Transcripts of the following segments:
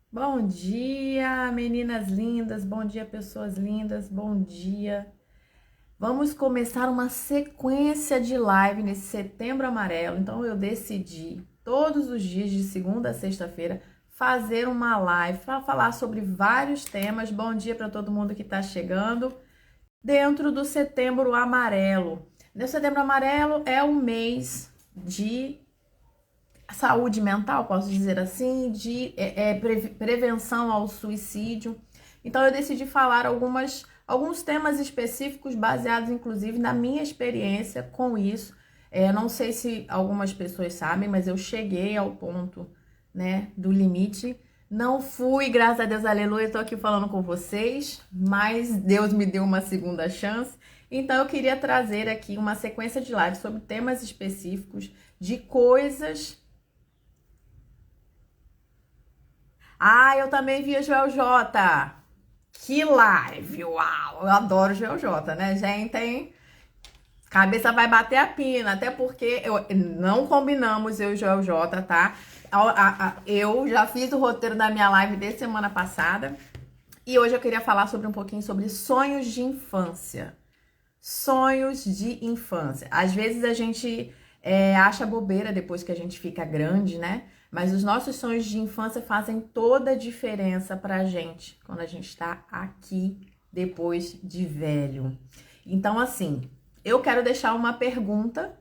Bom dia, meninas lindas, bom dia, pessoas lindas, bom dia. Vamos começar uma sequência de live nesse Setembro Amarelo. Então eu decidi todos os dias de segunda a sexta-feira fazer uma live para falar sobre vários temas. Bom dia para todo mundo que está chegando dentro do Setembro Amarelo. O Setembro Amarelo é o mês de saúde mental, posso dizer assim, de prevenção ao suicídio. Então eu decidi falar alguns temas específicos baseados inclusive na minha experiência com isso. Não sei se algumas pessoas sabem, mas eu cheguei ao ponto, né, do limite. Não fui, graças a Deus, aleluia, estou aqui falando com vocês, mas Deus me deu uma segunda chance. Então eu queria trazer aqui uma sequência de lives sobre temas específicos de coisas. Ah, eu também vi a Joel J. Que live! Uau! Eu adoro o Joel J, né, gente? Cabeça vai bater a pina, até porque não combinamos eu e o Joel J, tá? Eu já fiz o roteiro da minha live de semana passada e hoje eu queria falar sobre um pouquinho sobre sonhos de infância. Sonhos de infância. Às vezes a gente acha bobeira depois que a gente fica grande, né? Mas os nossos sonhos de infância fazem toda a diferença pra gente quando a gente tá aqui depois de velho. Então, assim, eu quero deixar uma pergunta.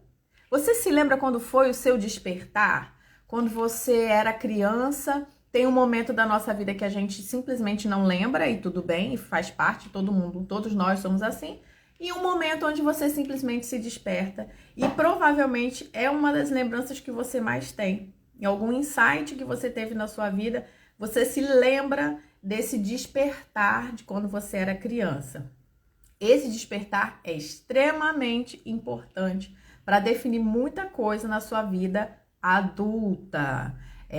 Você se lembra quando foi o seu despertar? Quando você era criança? Tem um momento da nossa vida que a gente simplesmente não lembra e tudo bem, e faz parte, todo mundo, todos nós somos assim. E um momento onde você simplesmente se desperta e provavelmente é uma das lembranças que você mais tem. Em algum insight que você teve na sua vida, você se lembra desse despertar de quando você era criança. Esse despertar é extremamente importante para definir muita coisa na sua vida adulta.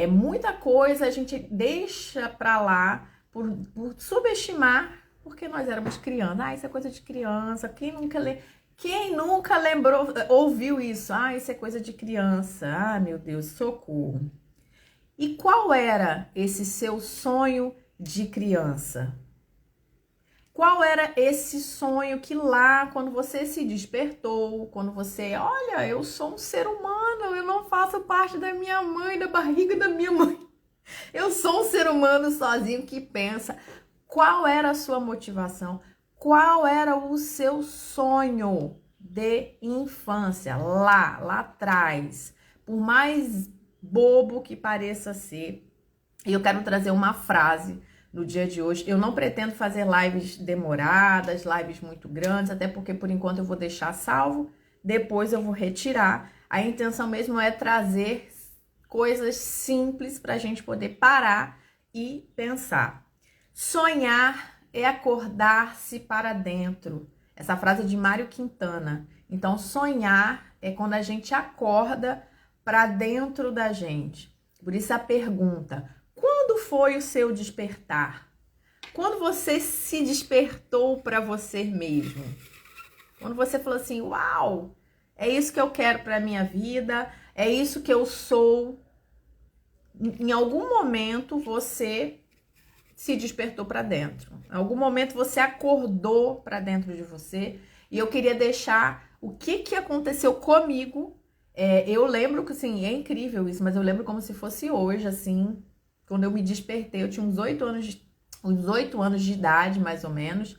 Muita coisa a gente deixa para lá por subestimar porque nós éramos crianças. Ah, isso é coisa de criança. Quem nunca lembrou, ouviu isso? Ah, isso é coisa de criança. Ah, meu Deus, socorro. E qual era esse seu sonho de criança? Qual era esse sonho que lá, quando você se despertou, quando você, olha, eu sou um ser humano, eu não faço parte da minha mãe, da barriga da minha mãe. Eu sou um ser humano sozinho que pensa. Qual era a sua motivação? Qual era o seu sonho de infância lá atrás? Por mais bobo que pareça ser, eu quero trazer uma frase no dia de hoje. Eu não pretendo fazer lives demoradas, lives muito grandes, até porque por enquanto eu vou deixar salvo, depois eu vou retirar. A intenção mesmo é trazer coisas simples para a gente poder parar e pensar. Sonhar é acordar-se para dentro. Essa frase é de Mário Quintana. Então, sonhar é quando a gente acorda para dentro da gente. Por isso a pergunta: quando foi o seu despertar? Quando você se despertou para você mesmo? Quando você falou assim: uau, é isso que eu quero para minha vida, é isso que eu sou. Em algum momento você se despertou para dentro. Em algum momento você acordou para dentro de você. E eu queria deixar o que aconteceu comigo. Eu lembro que, assim, é incrível isso, mas eu lembro como se fosse hoje, assim, quando eu me despertei. Eu tinha uns 8 anos de idade, mais ou menos.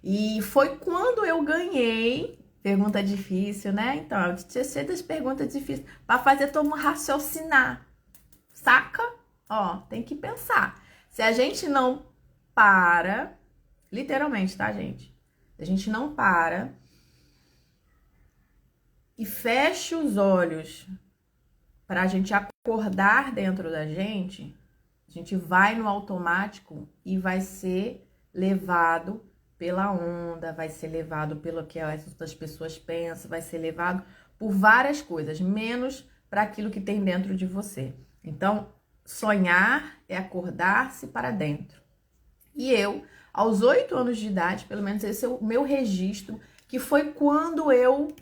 E foi quando eu ganhei. Pergunta difícil, né? Então, eu tinha cheio das perguntas difíceis para fazer todo mundo raciocinar. Saca? Ó, tem que pensar. Se a gente não para, literalmente, tá, gente? Se a gente não para e fecha os olhos para a gente acordar dentro da gente, a gente vai no automático e vai ser levado pela onda, vai ser levado pelo que as outras pessoas pensam, vai ser levado por várias coisas, menos para aquilo que tem dentro de você. Então, sonhar é acordar-se para dentro. E eu, aos 8 anos de idade, pelo menos esse é o meu registro, que foi quando eu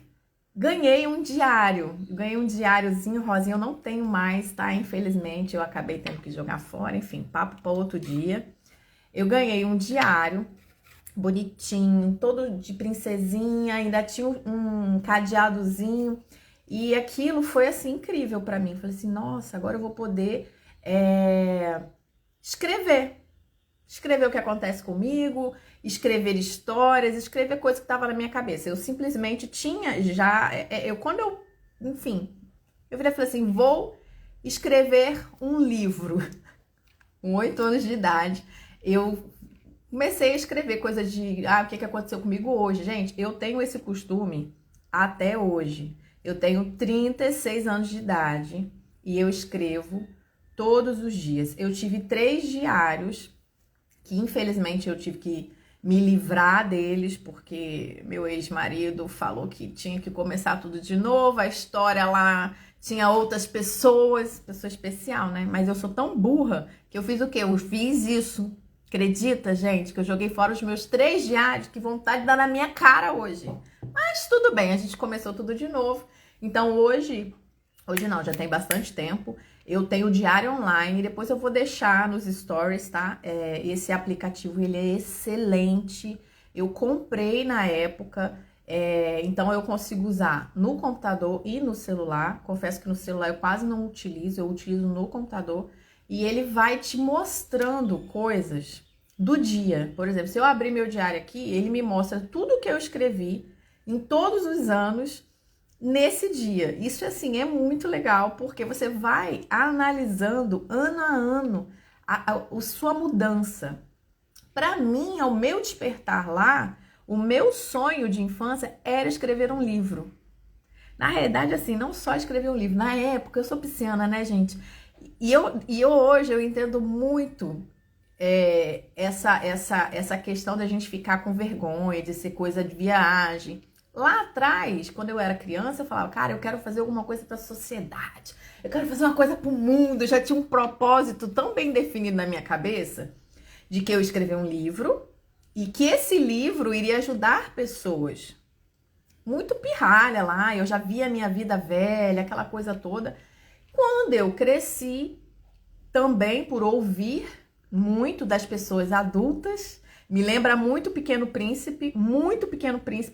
Ganhei um diário. Ganhei um diáriozinho rosinha. Eu não tenho mais, tá? Infelizmente, eu acabei tendo que jogar fora. Enfim, papo para outro dia. Eu ganhei um diário bonitinho, todo de princesinha. Ainda tinha um cadeadozinho. E aquilo foi, assim, incrível para mim. Falei assim, nossa, agora eu vou poder escrever. Escrever o que acontece comigo, escrever histórias, escrever coisas que estavam na minha cabeça. Eu simplesmente tinha já, enfim, eu virei e falei assim, vou escrever um livro. Com 8 anos de idade, eu comecei a escrever coisas de, o que aconteceu comigo hoje. Gente, eu tenho esse costume até hoje. Eu tenho 36 anos de idade e eu escrevo todos os dias. Eu tive 3 diários que infelizmente eu tive que me livrar deles, porque meu ex-marido falou que tinha que começar tudo de novo, a história lá tinha outras pessoas, pessoa especial, né? Mas eu sou tão burra que eu fiz o quê? Eu fiz isso. Acredita, gente, que eu joguei fora os meus 3 diários, que vontade de dar na minha cara hoje. Mas tudo bem, a gente começou tudo de novo. Então hoje não, já tem bastante tempo. Eu tenho o diário online, depois eu vou deixar nos stories, tá? Esse aplicativo, ele é excelente. Eu comprei na época, então eu consigo usar no computador e no celular. Confesso que no celular eu quase não utilizo, eu utilizo no computador. E ele vai te mostrando coisas do dia. Por exemplo, se eu abrir meu diário aqui, ele me mostra tudo que eu escrevi em todos os anos, nesse dia. Isso, assim, é muito legal, porque você vai analisando ano a ano a sua mudança. Para mim, ao meu despertar lá, o meu sonho de infância era escrever um livro. Na realidade, assim, não só escrever um livro. Na época, eu sou pisciana, né, gente? E eu hoje, eu entendo muito essa questão da gente ficar com vergonha, de ser coisa de viagem. Lá atrás, quando eu era criança, eu falava, cara, eu quero fazer alguma coisa para a sociedade. Eu quero fazer uma coisa para o mundo. Eu já tinha um propósito tão bem definido na minha cabeça de que eu escrever um livro e que esse livro iria ajudar pessoas. Muito pirralha lá, eu já via a minha vida velha, aquela coisa toda. Quando eu cresci, também por ouvir muito das pessoas adultas, me lembra muito Pequeno Príncipe,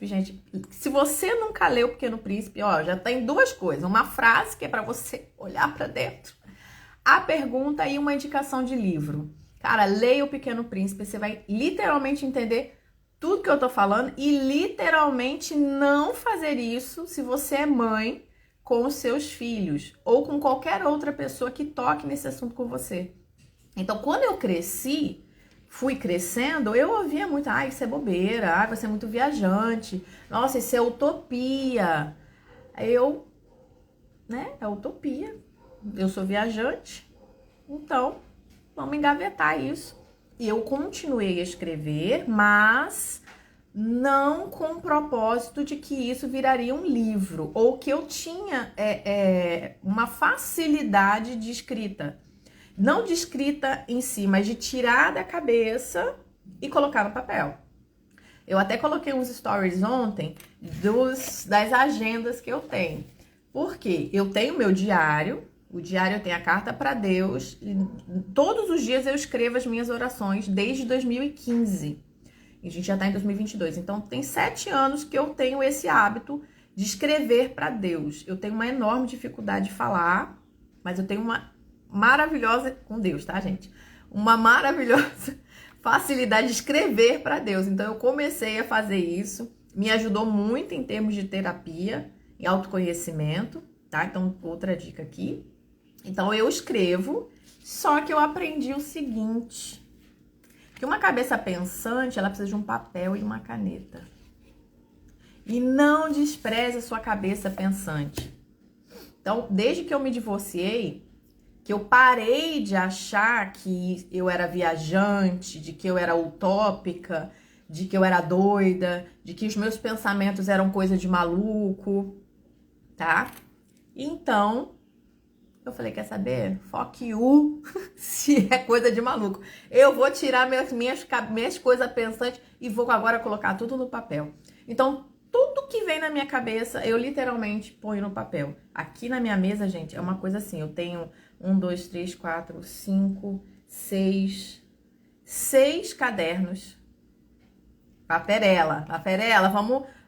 gente. Se você nunca leu Pequeno Príncipe, ó, já tem 2 coisas. Uma frase que é para você olhar para dentro, a pergunta e uma indicação de livro. Cara, leia o Pequeno Príncipe, você vai literalmente entender tudo que eu tô falando e literalmente não fazer isso se você é mãe com os seus filhos ou com qualquer outra pessoa que toque nesse assunto com você. Então, quando eu cresci, fui crescendo, eu ouvia muito, isso é bobeira, você é muito viajante, nossa, isso é utopia. É utopia, eu sou viajante, então vamos engavetar isso. E eu continuei a escrever, mas não com o propósito de que isso viraria um livro, ou que eu tinha uma facilidade de escrita. Não de escrita em si, mas de tirar da cabeça e colocar no papel. Eu até coloquei uns stories ontem das agendas que eu tenho. Por quê? Eu tenho meu diário, o diário tem a carta para Deus. E todos os dias eu escrevo as minhas orações desde 2015. E a gente já está em 2022. Então, tem 7 anos que eu tenho esse hábito de escrever para Deus. Eu tenho uma enorme dificuldade de falar, mas eu tenho uma maravilhosa com Deus, tá, gente? Uma maravilhosa facilidade de escrever para Deus. Então eu comecei a fazer isso, me ajudou muito em termos de terapia e autoconhecimento, tá? Então outra dica aqui. Então eu escrevo, só que eu aprendi o seguinte, que uma cabeça pensante, ela precisa de um papel e uma caneta. E não despreze a sua cabeça pensante. Então, desde que eu me divorciei, que eu parei de achar que eu era viajante, de que eu era utópica, de que eu era doida, de que os meus pensamentos eram coisa de maluco, tá? Então, eu falei, quer saber? Fuck you, se é coisa de maluco. Eu vou tirar minhas coisas pensantes e vou agora colocar tudo no papel. Então, tudo que vem na minha cabeça, eu literalmente ponho no papel. Aqui na minha mesa, gente, é uma coisa assim, eu tenho 1, 2, 3, 4, 5, 6 cadernos. Paperela,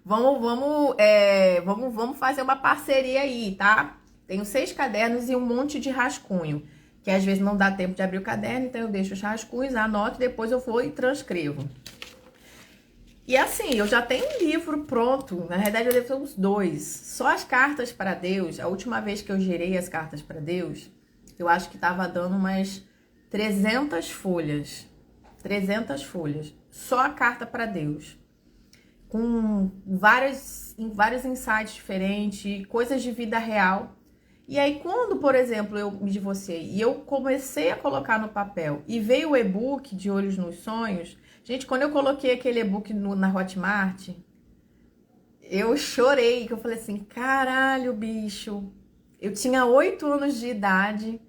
vamos fazer uma parceria aí, tá? Tenho 6 cadernos e um monte de rascunho, que às vezes não dá tempo de abrir o caderno, então eu deixo os rascunhos, anoto e depois eu vou e transcrevo. E assim, eu já tenho um livro pronto, na verdade eu devo ter uns 2. Só as cartas para Deus, a última vez que eu gerei as cartas para Deus, eu acho que tava dando umas 300 folhas. 300 folhas. Só a carta para Deus. Com vários insights diferentes, coisas de vida real. E aí, quando, por exemplo, eu me divorciei e eu comecei a colocar no papel e veio o e-book de Olhos nos Sonhos, gente, quando eu coloquei aquele e-book na Hotmart, eu chorei, que eu falei assim, caralho, bicho, eu tinha 8 anos de idade,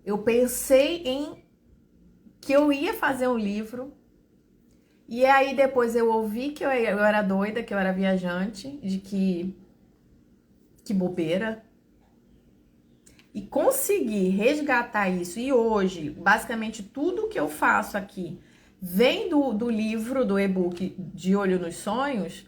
eu pensei em que eu ia fazer um livro, e aí depois eu ouvi que eu era doida, que eu era viajante, de que bobeira, e consegui resgatar isso, e hoje, basicamente tudo que eu faço aqui vem do livro, do e-book de Olho nos Sonhos,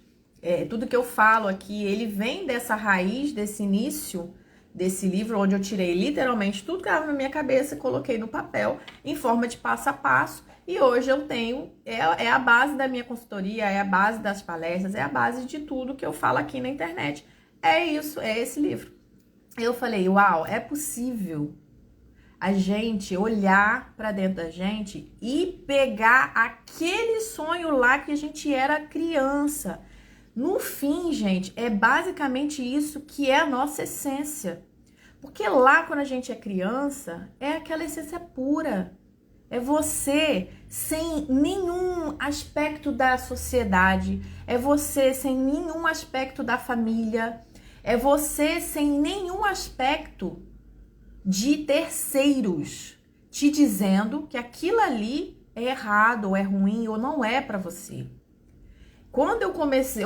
tudo que eu falo aqui, ele vem dessa raiz, desse início, desse livro, onde eu tirei literalmente tudo que estava na minha cabeça e coloquei no papel, em forma de passo a passo, e hoje eu tenho, é a base da minha consultoria, é a base das palestras, é a base de tudo que eu falo aqui na internet. É isso, é esse livro. Eu falei, uau, é possível a gente olhar para dentro da gente e pegar aquele sonho lá que a gente era criança. No fim, gente, é basicamente isso que é a nossa essência. Porque lá, quando a gente é criança, é aquela essência pura. É você sem nenhum aspecto da sociedade. É você sem nenhum aspecto da família. É você sem nenhum aspecto de terceiros te dizendo que aquilo ali é errado, ou é ruim, ou não é para você. Quando eu comecei,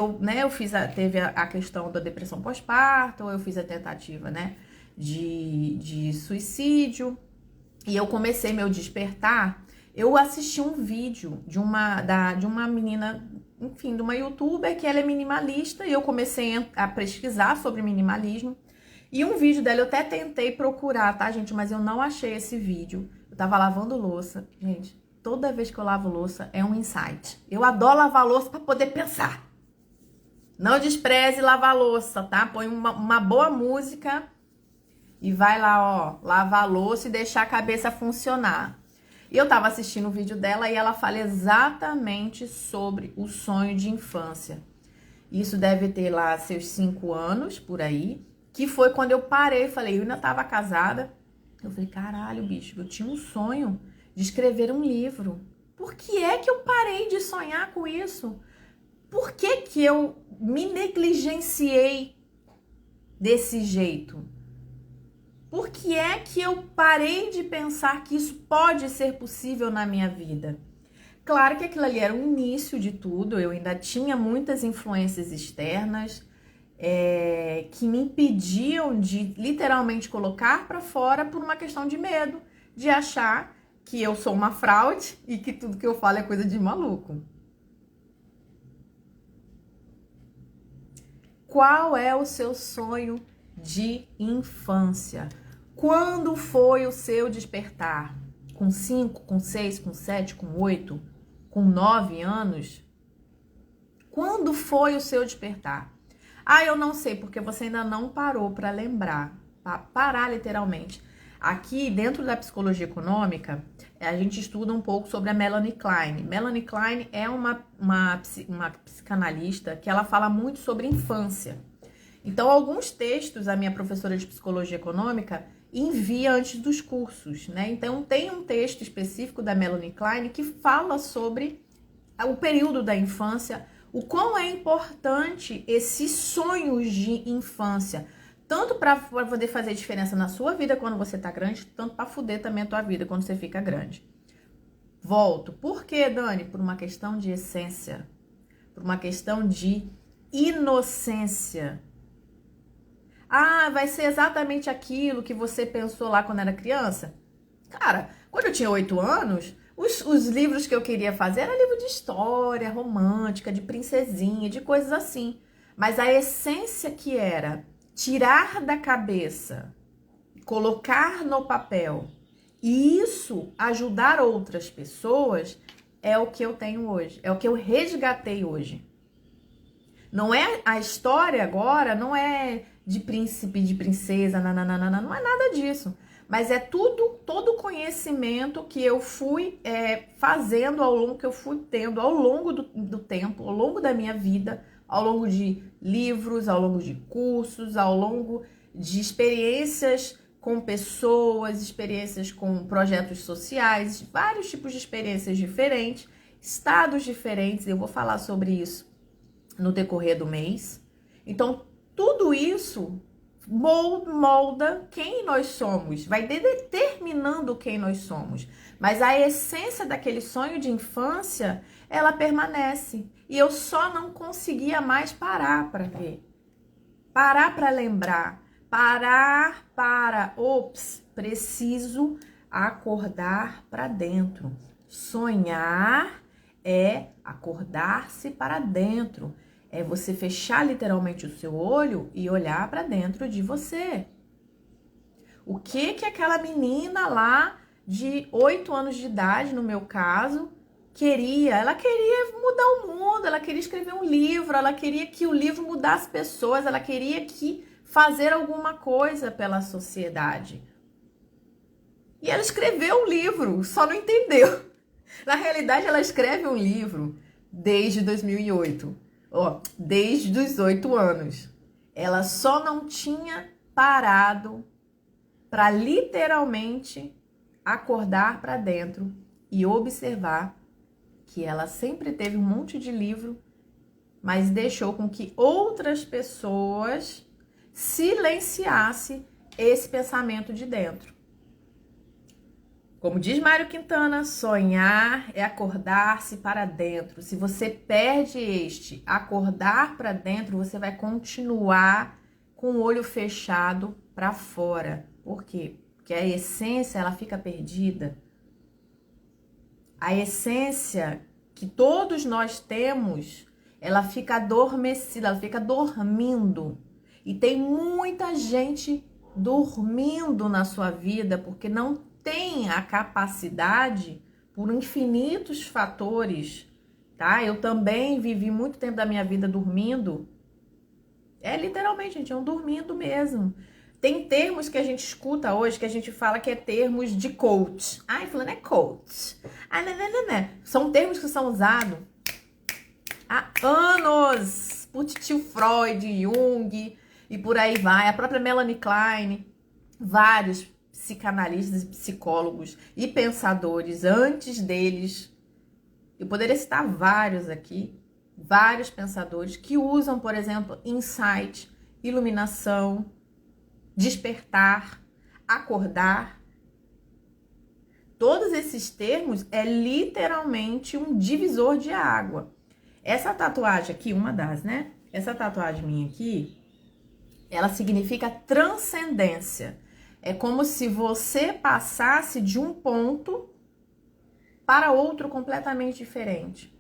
teve a questão da depressão pós-parto, eu fiz a tentativa, de suicídio, e eu comecei meu despertar, eu assisti um vídeo de uma menina, enfim, de uma youtuber que ela é minimalista, e eu comecei a pesquisar sobre minimalismo, e um vídeo dela eu até tentei procurar, tá, gente? Mas eu não achei esse vídeo. Eu tava lavando louça, gente. Toda vez que eu lavo louça é um insight. Eu adoro lavar louça para poder pensar. Não despreze lavar louça, tá? Põe uma boa música e vai lá, ó, lavar a louça e deixar a cabeça funcionar. E eu tava assistindo o vídeo dela e ela fala exatamente sobre o sonho de infância. Isso deve ter lá seus 5 anos, por aí, que foi quando eu parei, falei, eu ainda tava casada. Eu falei, caralho, bicho, eu tinha um sonho de escrever um livro. Por que é que eu parei de sonhar com isso? Por que que eu me negligenciei desse jeito? Por que é que eu parei de pensar que isso pode ser possível na minha vida? Claro que aquilo ali era o início de tudo, eu ainda tinha muitas influências externas que me impediam de literalmente colocar para fora por uma questão de medo, de achar que eu sou uma fraude e que tudo que eu falo é coisa de maluco. Qual é o seu sonho de infância? Quando foi o seu despertar? Com 5, com 6, com 7, com 8, com 9 anos? Quando foi o seu despertar? Ah, eu não sei, porque você ainda não parou para lembrar, para parar literalmente. Aqui, dentro da psicologia econômica, a gente estuda um pouco sobre a Melanie Klein. Melanie Klein é uma psicanalista que ela fala muito sobre infância. Então, alguns textos a minha professora de psicologia econômica envia antes dos cursos, né? Então, tem um texto específico da Melanie Klein que fala sobre o período da infância, o quão é importante esses sonhos de infância, tanto para poder fazer diferença na sua vida quando você tá grande, tanto para fuder também a tua vida quando você fica grande. Volto. Por quê, Dani? Por uma questão de essência, por uma questão de inocência. Ah, vai ser exatamente aquilo que você pensou lá quando era criança? Cara, quando eu tinha 8 anos, os livros que eu queria fazer era livro de história romântica, de princesinha, de coisas assim. Mas a essência que era tirar da cabeça, colocar no papel e isso ajudar outras pessoas é o que eu tenho hoje, é o que eu resgatei hoje. Não é a história agora, não é de príncipe, de princesa, nananana, não é nada disso. Mas é todo o conhecimento que eu fui fazendo ao longo, que eu fui tendo ao longo do tempo, ao longo da minha vida, ao longo de livros, ao longo de cursos, ao longo de experiências com pessoas, experiências com projetos sociais, vários tipos de experiências diferentes, estados diferentes, eu vou falar sobre isso no decorrer do mês. Então, tudo isso molda quem nós somos, vai determinando quem nós somos. Mas a essência daquele sonho de infância, ela permanece. E eu só não conseguia mais parar para ver. Parar para lembrar. Parar para, preciso acordar para dentro. Sonhar é acordar-se para dentro. É você fechar literalmente o seu olho e olhar para dentro de você. O que aquela menina lá de 8 anos de idade, no meu caso, queria? Ela queria mudar o mundo, ela queria escrever um livro, ela queria que o livro mudasse pessoas, ela queria fazer alguma coisa pela sociedade. E ela escreveu um livro, só não entendeu. Na realidade, ela escreve um livro desde 2008. Desde os 8 anos. Ela só não tinha parado para literalmente acordar para dentro e observar que ela sempre teve um monte de livro, mas deixou com que outras pessoas silenciassem esse pensamento de dentro. Como diz Mário Quintana, sonhar é acordar-se para dentro. Se você perde acordar para dentro, você vai continuar com o olho fechado para fora. Por quê? Porque a essência, ela fica perdida. A essência que todos nós temos, ela fica adormecida, ela fica dormindo. E tem muita gente dormindo na sua vida porque não tem a capacidade, por infinitos fatores, tá? Eu também vivi muito tempo da minha vida dormindo. Literalmente, gente, dormindo mesmo. Tem termos que a gente escuta hoje, que a gente fala que é termos de coach. Fulano é coach. Não. São termos que são usados há anos por tio Freud, Jung e por aí vai. A própria Melanie Klein, vários psicanalistas e psicólogos e pensadores antes deles. Eu poderia citar vários aqui, vários pensadores que usam, por exemplo, insight, iluminação, despertar, acordar. Todos esses termos é literalmente um divisor de água. Essa tatuagem aqui, uma das, né? Essa tatuagem minha aqui, ela significa transcendência. É como se você passasse de um ponto para outro completamente diferente.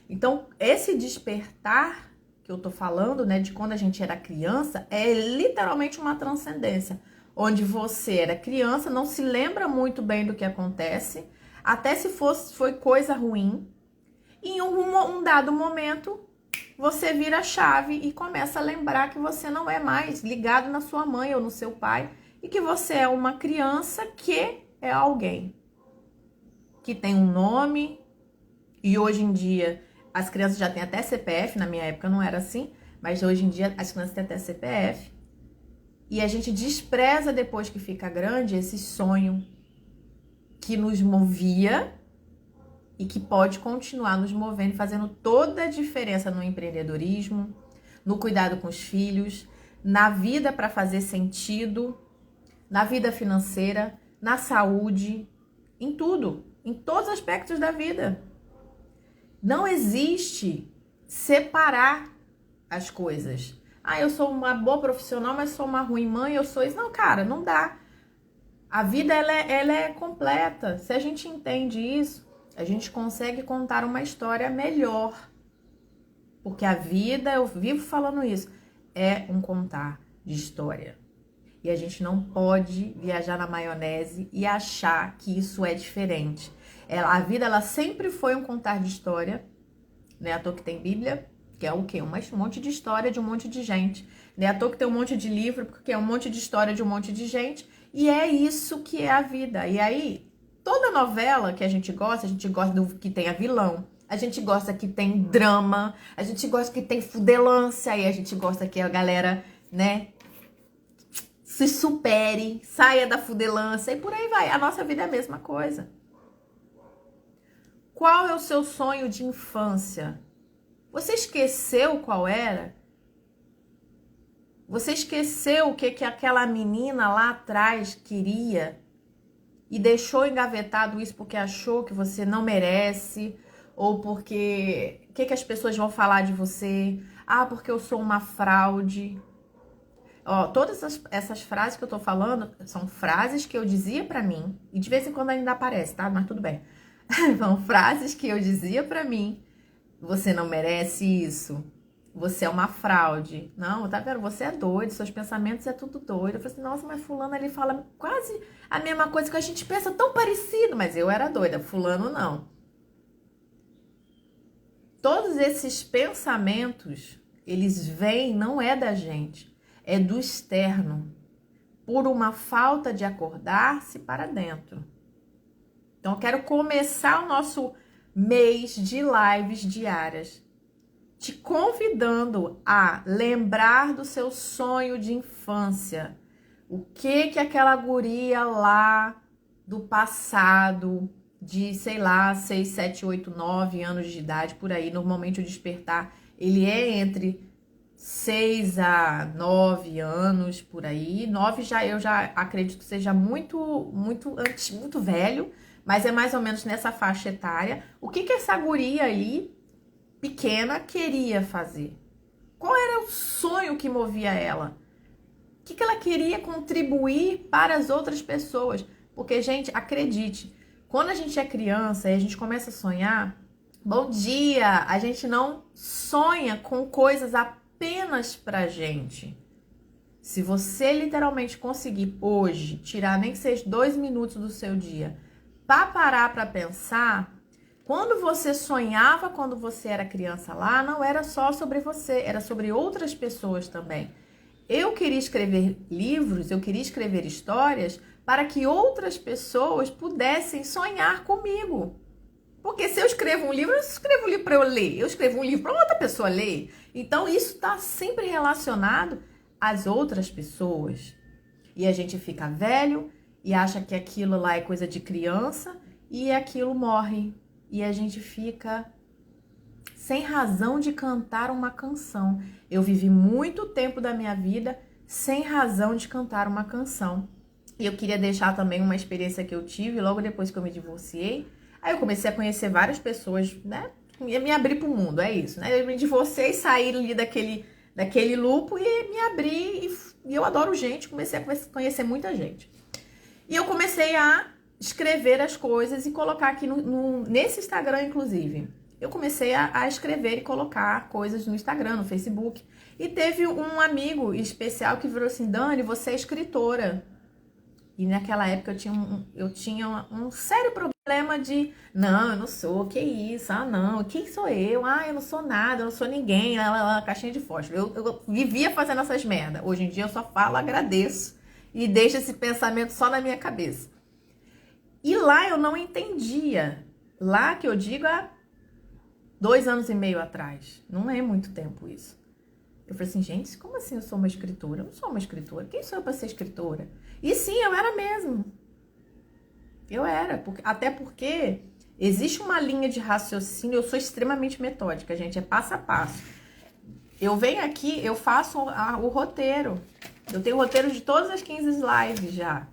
Então, esse despertar que eu tô falando, né, de quando a gente era criança, é literalmente uma transcendência. Onde você era criança, não se lembra muito bem do que acontece, até se foi coisa ruim. E em um dado momento, você vira a chave e começa a lembrar que você não é mais ligado na sua mãe ou no seu pai, e que você é uma criança que é alguém que tem um nome. E hoje em dia as crianças já têm até CPF, na minha época não era assim, mas hoje em dia as crianças têm até CPF. E a gente despreza depois que fica grande esse sonho que nos movia e que pode continuar nos movendo, fazendo toda a diferença no empreendedorismo, no cuidado com os filhos, na vida para fazer sentido, na vida financeira, na saúde, em tudo, em todos os aspectos da vida. Não existe separar as coisas. Ah, eu sou uma boa profissional, mas sou uma ruim mãe, eu sou isso. Não, cara, não dá. A vida, ela é completa. Se a gente entende isso, a gente consegue contar uma história melhor. Porque a vida, eu vivo falando isso, é um contar de história. E a gente não pode viajar na maionese e achar que isso é diferente. A vida, ela sempre foi um contar de história, né? À toa que tem Bíblia, que é o quê? Um monte de história de um monte de gente. Né? À toa que tem um monte de livro, porque é um monte de história de um monte de gente. E é isso que é a vida. E aí, toda novela que a gente gosta do que tenha vilão. A gente gosta que tem drama. A gente gosta que tem fudelância. E a gente gosta que a galera, né, se supere, saia da fudelância. E por aí vai. A nossa vida é a mesma coisa. Qual é o seu sonho de infância? Você esqueceu qual era? Você esqueceu o que aquela menina lá atrás queria e deixou engavetado isso porque achou que você não merece ou porque o que as pessoas vão falar de você? Ah, porque eu sou uma fraude. Ó, todas essas frases que eu tô falando são frases que eu dizia pra mim e de vez em quando ainda aparece, tá? Mas tudo bem. São frases que eu dizia pra mim. Você não merece isso. Você é uma fraude. Não, tá vendo? Você é doido, seus pensamentos é tudo doido. Eu falei assim, nossa, mas fulano ele fala quase a mesma coisa que a gente pensa, tão parecido. Mas eu era doida, fulano não. Todos esses pensamentos, eles vêm, não é da gente, é do externo. Por uma falta de acordar-se para dentro. Então, eu quero começar o nosso mês de lives diárias, te convidando a lembrar do seu sonho de infância. O que aquela guria lá do passado, de, sei lá, 6, 7, 8, 9 anos de idade, por aí, normalmente o despertar, ele é entre 6 a 9 anos, por aí. 9 eu já acredito que seja muito velho, mas é mais ou menos nessa faixa etária. O que essa guria aí, pequena, queria fazer? Qual era o sonho que movia ela? O que ela queria contribuir para as outras pessoas? Porque, gente, acredite, quando a gente é criança e a gente começa a sonhar, bom dia, a gente não sonha com coisas apenas pra gente. Se você literalmente conseguir hoje tirar nem que seja 2 minutos do seu dia para parar para pensar, quando você sonhava quando você era criança lá, não era só sobre você, era sobre outras pessoas também. Eu queria escrever livros, eu queria escrever histórias para que outras pessoas pudessem sonhar comigo. Porque se eu escrevo um livro, eu escrevo um livro para eu ler, eu escrevo um livro para outra pessoa ler. Então isso está sempre relacionado às outras pessoas. E a gente fica velho e acha que aquilo lá é coisa de criança e aquilo morre. E a gente fica sem razão de cantar uma canção. Eu vivi muito tempo da minha vida sem razão de cantar uma canção. E eu queria deixar também uma experiência que eu tive logo depois que eu me divorciei. Aí eu comecei a conhecer várias pessoas, né? Me abrir pro mundo, é isso, né? Eu me divorciei, saí ali daquele loop e me abri. E eu adoro gente, comecei a conhecer muita gente. E eu comecei a escrever as coisas e colocar aqui nesse Instagram, inclusive. Eu comecei a escrever e colocar coisas no Instagram, no Facebook. E teve um amigo especial que virou assim, Dani, você é escritora. E naquela época eu tinha um sério problema de, não, eu não sou, que isso? Ah, não, quem sou eu? Ah, eu não sou nada, eu não sou ninguém, caixinha de fósforo. Eu vivia fazendo essas merda. Hoje em dia eu só falo, agradeço e deixo esse pensamento só na minha cabeça. E lá eu não entendia. Lá que eu digo há 2 anos e meio atrás. Não é muito tempo isso. Eu falei assim, gente, como assim eu sou uma escritora? Eu não sou uma escritora. Quem sou eu para ser escritora? E sim, eu era mesmo. Eu era. Até porque existe uma linha de raciocínio. Eu sou extremamente metódica, gente. É passo a passo. Eu venho aqui, eu faço o roteiro. Eu tenho o roteiro de todas as 15 lives já.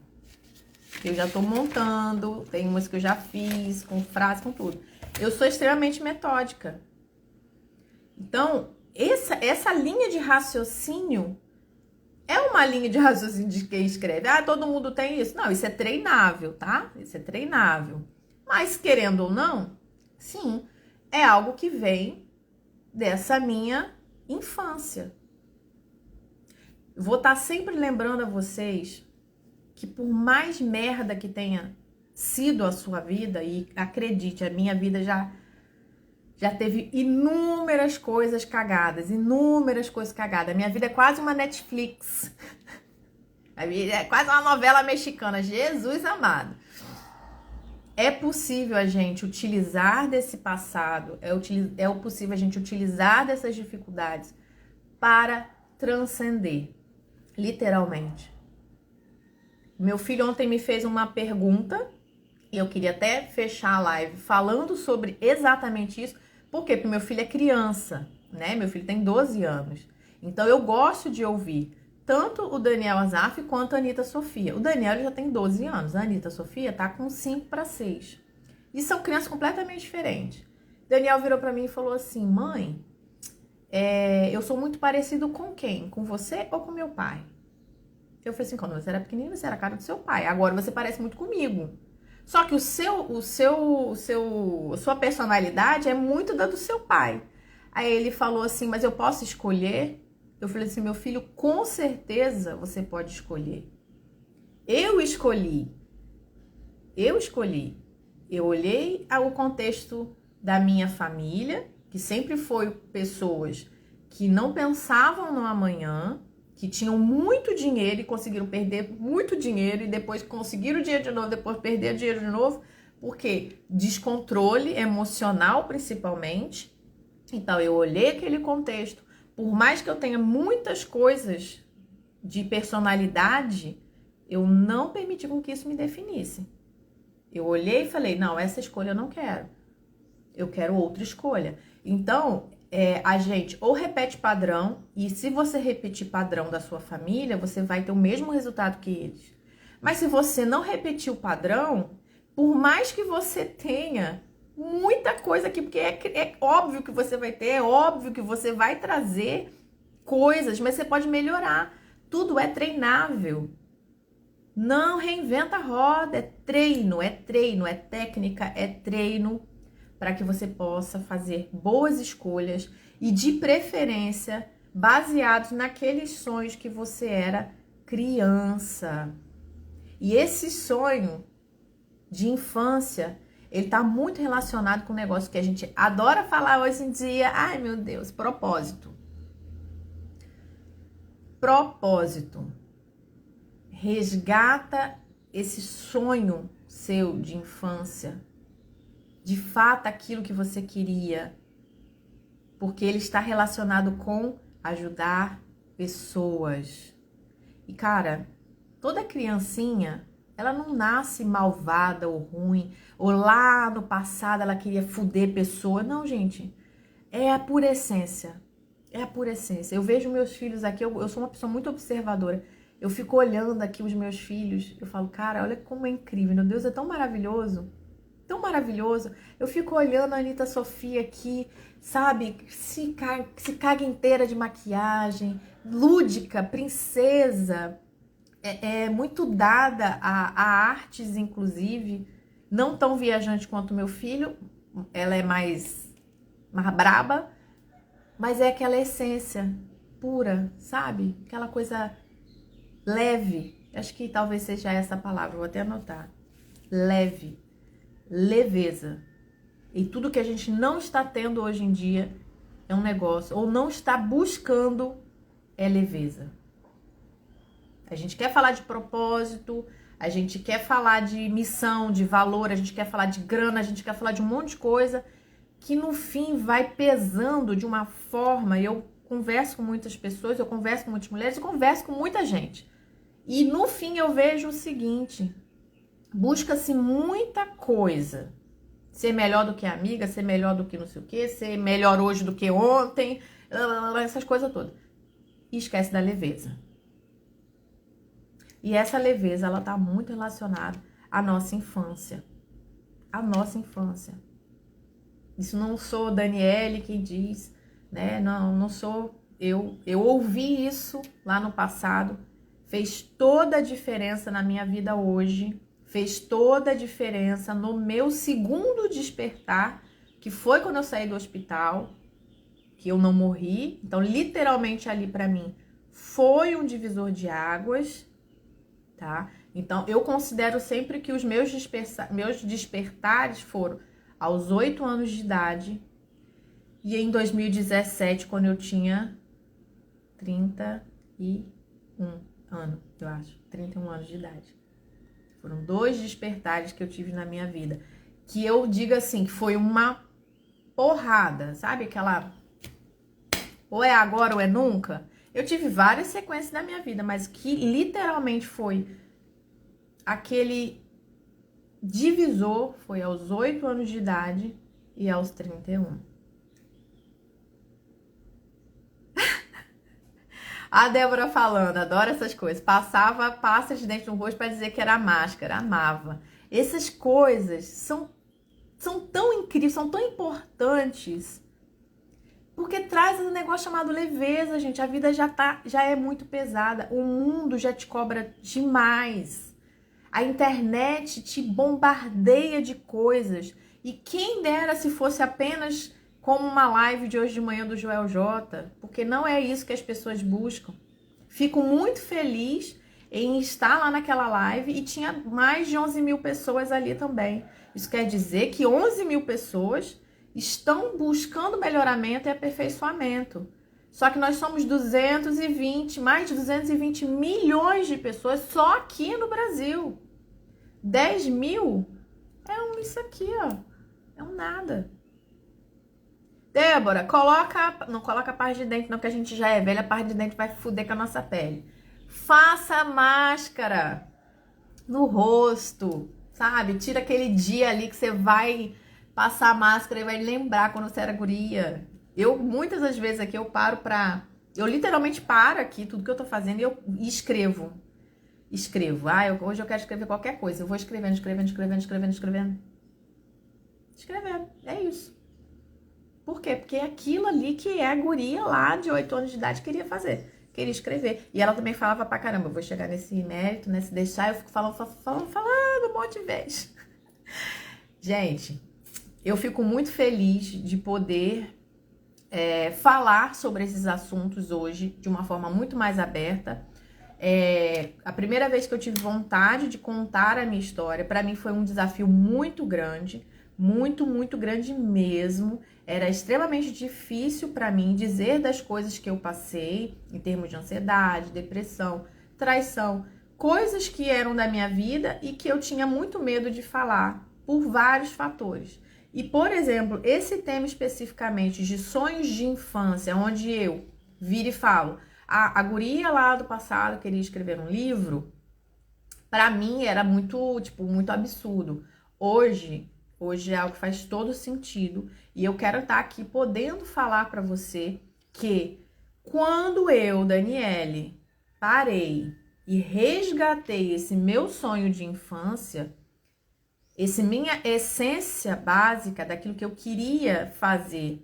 Eu já tô montando. Tem umas que eu já fiz, com frase, com tudo. Eu sou extremamente metódica. Então, essa linha de raciocínio é uma linha de raciocínio de quem escreve. Ah, todo mundo tem isso. Não, isso é treinável, tá? Isso é treinável. Mas, querendo ou não, sim, é algo que vem dessa minha infância. Vou estar sempre lembrando a vocês que por mais merda que tenha sido a sua vida, e acredite, a minha vida já teve inúmeras coisas cagadas, inúmeras coisas cagadas. A minha vida é quase uma Netflix. A vida é quase uma novela mexicana. Jesus amado. É possível a gente utilizar desse passado, é possível a gente utilizar dessas dificuldades para transcender, literalmente. Meu filho ontem me fez uma pergunta, e eu queria até fechar a live falando sobre exatamente isso. Por quê? Porque meu filho é criança, né? Meu filho tem 12 anos. Então eu gosto de ouvir tanto o Daniel Azaf quanto a Anitta Sofia. O Daniel já tem 12 anos, a Anitta Sofia tá com 5 para 6. E são crianças completamente diferentes. Daniel virou para mim e falou assim: mãe, eu sou muito parecido com quem? Com você ou com meu pai? Eu falei assim: quando você era pequenininho, você era a cara do seu pai. Agora você parece muito comigo. Só que a sua personalidade é muito da do seu pai. Aí ele falou assim: mas eu posso escolher? Eu falei assim: meu filho, com certeza você pode escolher. Eu escolhi. Eu olhei o contexto da minha família, que sempre foi pessoas que não pensavam no amanhã, que tinham muito dinheiro e conseguiram perder muito dinheiro e depois conseguiram dinheiro de novo, depois perder dinheiro de novo, porque descontrole emocional principalmente. Então eu olhei aquele contexto, por mais que eu tenha muitas coisas de personalidade, eu não permiti com que isso me definisse. Eu olhei e falei: não, essa escolha eu não quero. Eu quero outra escolha. Então, a gente ou repete padrão, e se você repetir padrão da sua família, você vai ter o mesmo resultado que eles. Mas se você não repetir o padrão, por mais que você tenha muita coisa aqui, porque é óbvio que você vai ter, é óbvio que você vai trazer coisas, mas você pode melhorar. Tudo é treinável. Não reinventa a roda, é treino, é técnica, é treino, para que você possa fazer boas escolhas e, de preferência, baseados naqueles sonhos que você era criança. E esse sonho de infância, ele tá muito relacionado com um negócio que a gente adora falar hoje em dia. Ai, meu Deus, propósito. Propósito. Resgata esse sonho seu de infância. De fato, aquilo que você queria. Porque ele está relacionado com ajudar pessoas. E, cara, toda criancinha, ela não nasce malvada ou ruim, ou lá no passado ela queria foder pessoa. Não, gente. É a pura essência. É a pura essência. Eu vejo meus filhos aqui, eu sou uma pessoa muito observadora. Eu fico olhando aqui os meus filhos, eu falo: cara, olha como é incrível. Meu Deus, é tão maravilhoso. Tão maravilhoso. Eu fico olhando a Anitta Sofia aqui, sabe? Se caga inteira de maquiagem, lúdica, princesa. É muito dada a artes, inclusive. Não tão viajante quanto meu filho. Ela é mais braba. Mas é aquela essência pura, sabe? Aquela coisa leve. Acho que talvez seja essa palavra. Vou até anotar. Leve. Leveza. E tudo que a gente não está tendo hoje em dia é um negócio, ou não está buscando, é leveza. A gente quer falar de propósito, a gente quer falar de missão, de valor, a gente quer falar de grana, a gente quer falar de um monte de coisa que no fim vai pesando de uma forma. Eu converso com muitas pessoas, eu converso com muitas mulheres, eu converso com muita gente. E no fim eu vejo o seguinte: busca-se muita coisa. Ser melhor do que a amiga, ser melhor do que não sei o quê, ser melhor hoje do que ontem, essas coisas todas. E esquece da leveza. E essa leveza, ela tá muito relacionada à nossa infância. À nossa infância. Isso não sou Daniele quem diz, né? Não sou eu. Eu ouvi isso lá no passado, fez toda a diferença na minha vida hoje, fez toda a diferença no meu segundo despertar, que foi quando eu saí do hospital, que eu não morri. Então, literalmente ali para mim foi um divisor de águas, tá? Então, eu considero sempre que os meus despertares foram aos 8 anos de idade e em 2017, quando eu tinha 31 anos, eu acho, 31 anos de idade. Foram 2 despertares que eu tive na minha vida, que eu digo assim, que foi uma porrada, sabe? Aquela, ou é agora ou é nunca. Eu tive várias sequências na minha vida, mas que literalmente foi aquele divisor, foi aos 8 anos de idade e aos 31. A Débora falando, adoro essas coisas. Passava pasta de dente no rosto para dizer que era máscara, amava. Essas coisas são tão incríveis, são tão importantes, porque traz um negócio chamado leveza, gente. A vida já é muito pesada, o mundo já te cobra demais. A internet te bombardeia de coisas. E quem dera se fosse apenas como uma live de hoje de manhã do Joel J, porque não é isso que as pessoas buscam. Fico muito feliz em estar lá naquela live e tinha mais de 11 mil pessoas ali também. Isso quer dizer que 11 mil pessoas estão buscando melhoramento e aperfeiçoamento. Só que nós somos mais de 220 milhões de pessoas só aqui no Brasil. 10 mil é isso aqui, ó. É um nada. Débora, não coloca a parte de dente não, que a gente já é velha, a parte de dente vai foder com a nossa pele. Faça máscara no rosto, sabe? Tira aquele dia ali que você vai passar a máscara e vai lembrar quando você era guria. Eu, muitas das vezes aqui, eu literalmente paro aqui, tudo que eu tô fazendo, e eu escrevo. Hoje eu quero escrever qualquer coisa. Eu vou escrevendo. É isso. Por quê? Porque é aquilo ali que a guria lá de 8 anos de idade queria fazer. Queria escrever. E ela também falava pra caramba, eu vou chegar nesse mérito, nesse deixar, eu fico falando um monte de vez. Gente, eu fico muito feliz de poder falar sobre esses assuntos hoje de uma forma muito mais aberta. A primeira vez que eu tive vontade de contar a minha história, para mim foi um desafio muito grande, muito grande mesmo. Era extremamente difícil para mim dizer das coisas que eu passei, em termos de ansiedade, depressão, traição, coisas que eram da minha vida e que eu tinha muito medo de falar, por vários fatores. E, por exemplo, esse tema especificamente de sonhos de infância, onde eu viro e falo, a guria lá do passado queria escrever um livro, pra mim era muito absurdo. Hoje é algo que faz todo sentido e eu quero estar aqui podendo falar pra você que quando eu, Daniele, parei e resgatei esse meu sonho de infância, essa minha essência básica daquilo que eu queria fazer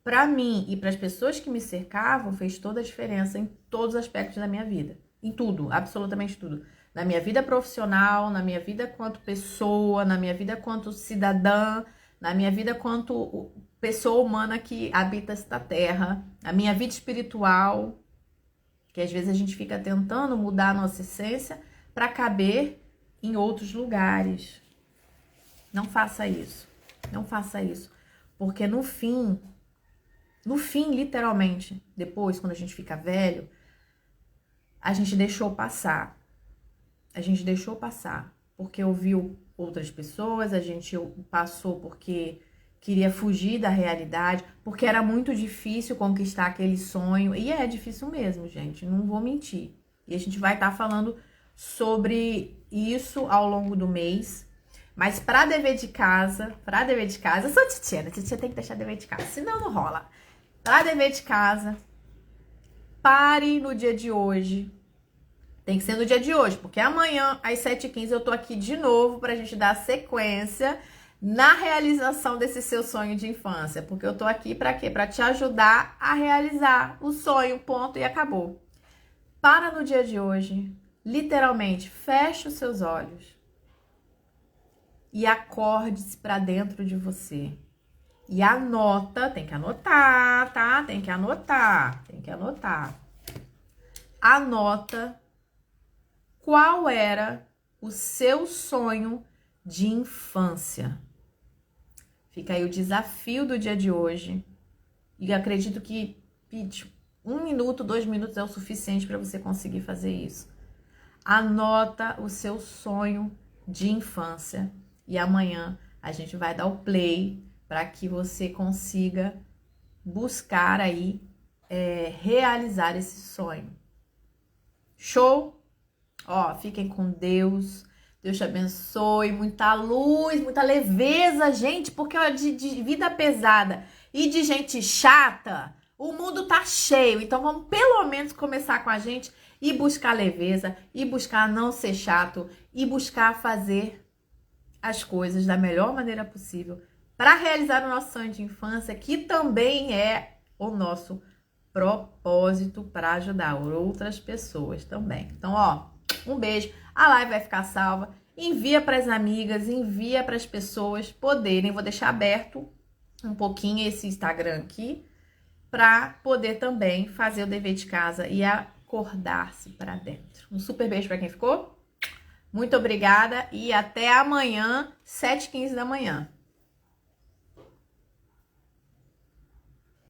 para mim e para as pessoas que me cercavam, fez toda a diferença em todos os aspectos da minha vida. Em tudo, absolutamente tudo. Na minha vida profissional, na minha vida quanto pessoa, na minha vida quanto cidadã, na minha vida quanto pessoa humana que habita esta terra, a minha vida espiritual, que às vezes a gente fica tentando mudar a nossa essência para caber em outros lugares. Não faça isso. Não faça isso. Porque no fim, literalmente, depois, quando a gente fica velho, a gente deixou passar. A gente deixou passar porque ouviu outras pessoas, a gente passou porque queria fugir da realidade, porque era muito difícil conquistar aquele sonho. E é difícil mesmo, gente, não vou mentir. E a gente vai estar falando sobre isso ao longo do mês. Mas para dever de casa, eu sou titia, né? Titia tem que deixar dever de casa, senão não rola. Para dever de casa, pare no dia de hoje. Tem que ser no dia de hoje, porque amanhã, às 7h15, eu tô aqui de novo pra gente dar sequência na realização desse seu sonho de infância, porque eu tô aqui para quê? Para te ajudar a realizar o sonho, ponto, e acabou. Para no dia de hoje, literalmente, feche os seus olhos e acorde-se para dentro de você. E anota, tem que anotar, tá? Tem que anotar. Anota qual era o seu sonho de infância. Fica aí o desafio do dia de hoje. E acredito que 1 minuto, 2 minutos é o suficiente para você conseguir fazer isso. Anota o seu sonho de infância. E amanhã a gente vai dar o play para que você consiga buscar aí realizar esse sonho. Show? Ó, fiquem com Deus. Deus te abençoe. Muita luz, muita leveza, gente. Porque ó, de vida pesada e de gente chata, o mundo tá cheio. Então vamos pelo menos começar com a gente e buscar leveza, e buscar não ser chato, e buscar fazer as coisas da melhor maneira possível para realizar o nosso sonho de infância, que também é o nosso propósito para ajudar outras pessoas também. Então, ó, um beijo. A live vai ficar salva. Envia para as amigas, envia para as pessoas poderem. Vou deixar aberto um pouquinho esse Instagram aqui para poder também fazer o dever de casa e acordar-se para dentro. Um super beijo para quem ficou. Muito obrigada e até amanhã, 7h15 da manhã.